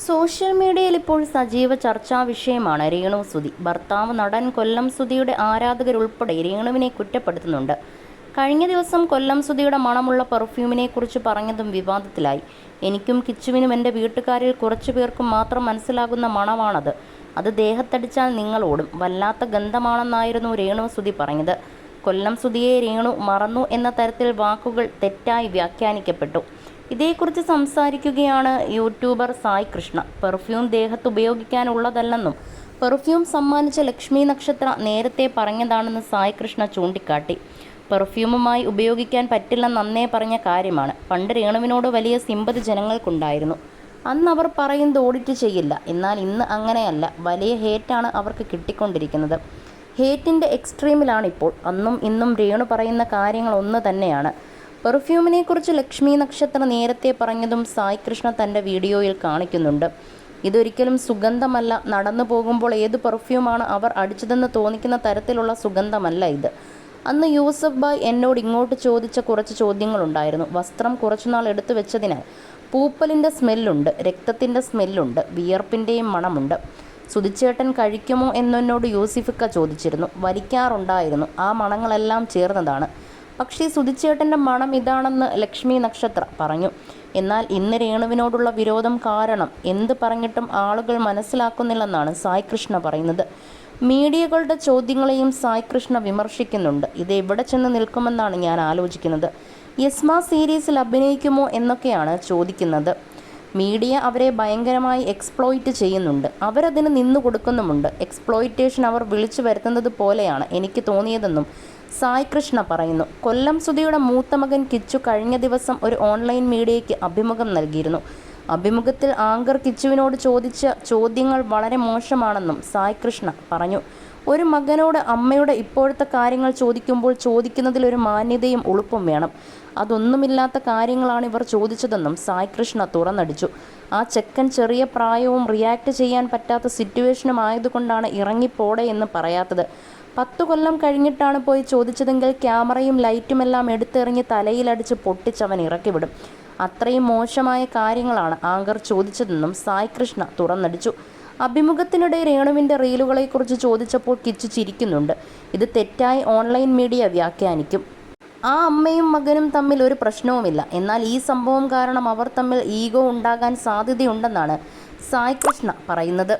Social മീഡിയയിൽ ഇപ്പോൾ സജീവ ചർച്ചാ വിഷയമാണ് രേണു സുധി. ഭർത്താവ് നടൻ കൊല്ലം സുധിയുടെ ആരാധകരുൾപ്പെടെ രേണുവിനെ കുറ്റപ്പെടുത്തുന്നുണ്ട്. കഴിഞ്ഞ ദിവസം കൊല്ലം സുധിയുടെ മണമുള്ള പെർഫ്യൂമിനെ കുറിച്ച് പറഞ്ഞതും വിവാദത്തിലായി. എനിക്കും കിച്ചുവിനും എൻ്റെ വീട്ടുകാരിൽ കുറച്ചു പേർക്കും മാത്രം മനസ്സിലാകുന്ന മണമാണത്. അത് ദേഹത്തടിച്ചാൽ നിങ്ങളോടും. വല്ലാത്ത ഗന്ധമാണെന്നായിരുന്നു രേണു സുധി പറഞ്ഞത്. കൊല്ലം സുധിയെ രേണു മറന്നു എന്ന തരത്തിൽ വാക്കുകൾ തെറ്റായി വ്യാഖ്യാനിക്കപ്പെട്ടു. ഇതേക്കുറിച്ച് സംസാരിക്കുകയാണ് യൂട്യൂബർ സായ് കൃഷ്ണ. പെർഫ്യൂം ദേഹത്ത് ഉപയോഗിക്കാനുള്ളതല്ലെന്നും പെർഫ്യൂം സമ്മാനിച്ച ലക്ഷ്മി നക്ഷത്ര നേരത്തെ പറഞ്ഞതാണെന്ന് സായ് കൃഷ്ണ ചൂണ്ടിക്കാട്ടി. പെർഫ്യൂമുമായി ഉപയോഗിക്കാൻ പറ്റില്ലെന്ന് അന്നേ പറഞ്ഞ കാര്യമാണ്. പണ്ട് രേണുവിനോട് വലിയ സിമ്പതി ജനങ്ങൾക്കുണ്ടായിരുന്നു. അന്ന് അവർ പറയുന്നത് ഓഡിറ്റ് ചെയ്യില്ല. എന്നാൽ ഇന്ന് അങ്ങനെയല്ല. വലിയ ഹേറ്റാണ് അവർക്ക് കിട്ടിക്കൊണ്ടിരിക്കുന്നത്. ഹേറ്റിൻ്റെ എക്സ്ട്രീമിലാണിപ്പോൾ. അന്നും ഇന്നും രേണു പറയുന്ന കാര്യങ്ങൾ ഒന്ന് തന്നെയാണ്. പെർഫ്യൂമിനെ കുറിച്ച് ലക്ഷ്മി നക്ഷത്ര നേരത്തെ പറഞ്ഞതും സായ് കൃഷ്ണ തൻ്റെ വീഡിയോയിൽ കാണിക്കുന്നുണ്ട്. ഇതൊരിക്കലും സുഗന്ധമല്ല. നടന്നു പോകുമ്പോൾ ഏത് പെർഫ്യൂമാണ് അവർ അടിച്ചതെന്ന് തോന്നിക്കുന്ന തരത്തിലുള്ള സുഗന്ധമല്ല ഇത്. അന്ന് യൂസഫ് ഭായ് എന്നോട് ഇങ്ങോട്ട് ചോദിച്ച കുറച്ച് ചോദ്യങ്ങളുണ്ടായിരുന്നു. വസ്ത്രം കുറച്ചുനാൾ എടുത്തു വെച്ചതിനാൽ പൂപ്പലിൻ്റെ സ്മെല്ലുണ്ട്, രക്തത്തിൻ്റെ സ്മെല്ലുണ്ട്, വിയർപ്പിൻ്റെയും മണമുണ്ട്. സുധിച്ചേട്ടൻ കഴിക്കുമോ എന്നോട് യൂസിഫിക്ക ചോദിച്ചിരുന്നു. വലിക്കാറുണ്ടായിരുന്നു. ആ മണങ്ങളെല്ലാം ചേർന്നതാണ്. പക്ഷേ സുധിച്ചേട്ടൻ്റെ മണം ഇതാണെന്ന് ലക്ഷ്മി നക്ഷത്ര പറഞ്ഞു. എന്നാൽ ഇന്ന് രേണുവിനോടുള്ള വിരോധം കാരണം എന്ത് പറഞ്ഞിട്ടും ആളുകൾ മനസ്സിലാക്കുന്നില്ലെന്നാണ് സായ് കൃഷ്ണ പറയുന്നത്. മീഡിയകളുടെ ചോദ്യങ്ങളെയും സായ് കൃഷ്ണ വിമർശിക്കുന്നുണ്ട്. ഇത് എവിടെ ചെന്ന് നിൽക്കുമെന്നാണ് ഞാൻ ആലോചിക്കുന്നത്. യസ്മ സീരീസിൽ അഭിനയിക്കുമോ എന്നൊക്കെയാണ് ചോദിക്കുന്നത്. മീഡിയ അവരെ ഭയങ്കരമായി എക്സ്പ്ലോയിറ്റ് ചെയ്യുന്നുണ്ട്. അവരതിന് നിന്നു കൊടുക്കുന്നുമുണ്ട്. എക്സ്പ്ലോയിറ്റേഷൻ അവർ വിളിച്ചു വരുത്തുന്നത് പോലെയാണ് എനിക്ക് തോന്നിയതെന്നും സായ് കൃഷ്ണ പറയുന്നു. കൊല്ലം സുധിയുടെ മൂത്ത മകൻ കിച്ചു കഴിഞ്ഞ ദിവസം ഒരു ഓൺലൈൻ മീഡിയയ്ക്ക് അഭിമുഖം നൽകിയിരുന്നു. അഭിമുഖത്തിൽ ആങ്കർ കിച്ചുവിനോട് ചോദിച്ച ചോദ്യങ്ങൾ വളരെ മോശമാണെന്നും സായ് കൃഷ്ണ പറഞ്ഞു. ഒരു മകനോട് അമ്മയുടെ ഇപ്പോഴത്തെ കാര്യങ്ങൾ ചോദിക്കുമ്പോൾ ചോദിക്കുന്നതിൽ ഒരു മാന്യതയും ഉളുപ്പും വേണം. അതൊന്നുമില്ലാത്ത കാര്യങ്ങളാണ് ഇവർ ചോദിച്ചതെന്നും സായ് കൃഷ്ണ തുറന്നടിച്ചു. ആ ചെക്കൻ ചെറിയ പ്രായവും റിയാക്ട് ചെയ്യാൻ പറ്റാത്ത സിറ്റുവേഷനും ആയതുകൊണ്ടാണ് ഇറങ്ങിപ്പോടെ എന്ന് പറയാത്തത്. 10 കൊല്ലം കഴിഞ്ഞിട്ടാണ് പോയി ചോദിച്ചതെങ്കിൽ ക്യാമറയും ലൈറ്റുമെല്ലാം എടുത്തെറിഞ്ഞ് തലയിലടിച്ച് പൊട്ടിച്ചവൻ ഇറക്കിവിടും. അത്രയും മോശമായ കാര്യങ്ങളാണ് ആങ്കർ ചോദിച്ചതെന്നും സായ് കൃഷ്ണ തുറന്നടിച്ചു. അഭിമുഖത്തിനിടെ രേണുവിൻ്റെ റീലുകളെക്കുറിച്ച് ചോദിച്ചപ്പോൾ കിച്ചു ചിരിക്കുന്നുണ്ട്. ഇത് തെറ്റായി ഓൺലൈൻ മീഡിയ വ്യാഖ്യാനിക്കും. ആ അമ്മയും മകനും തമ്മിൽ ഒരു പ്രശ്നവുമില്ല. എന്നാൽ ഈ സംഭവം കാരണം അവർ തമ്മിൽ ഈഗോ ഉണ്ടാകാൻ സാധ്യതയുണ്ടെന്നാണ് സായ് കൃഷ്ണ പറയുന്നത്.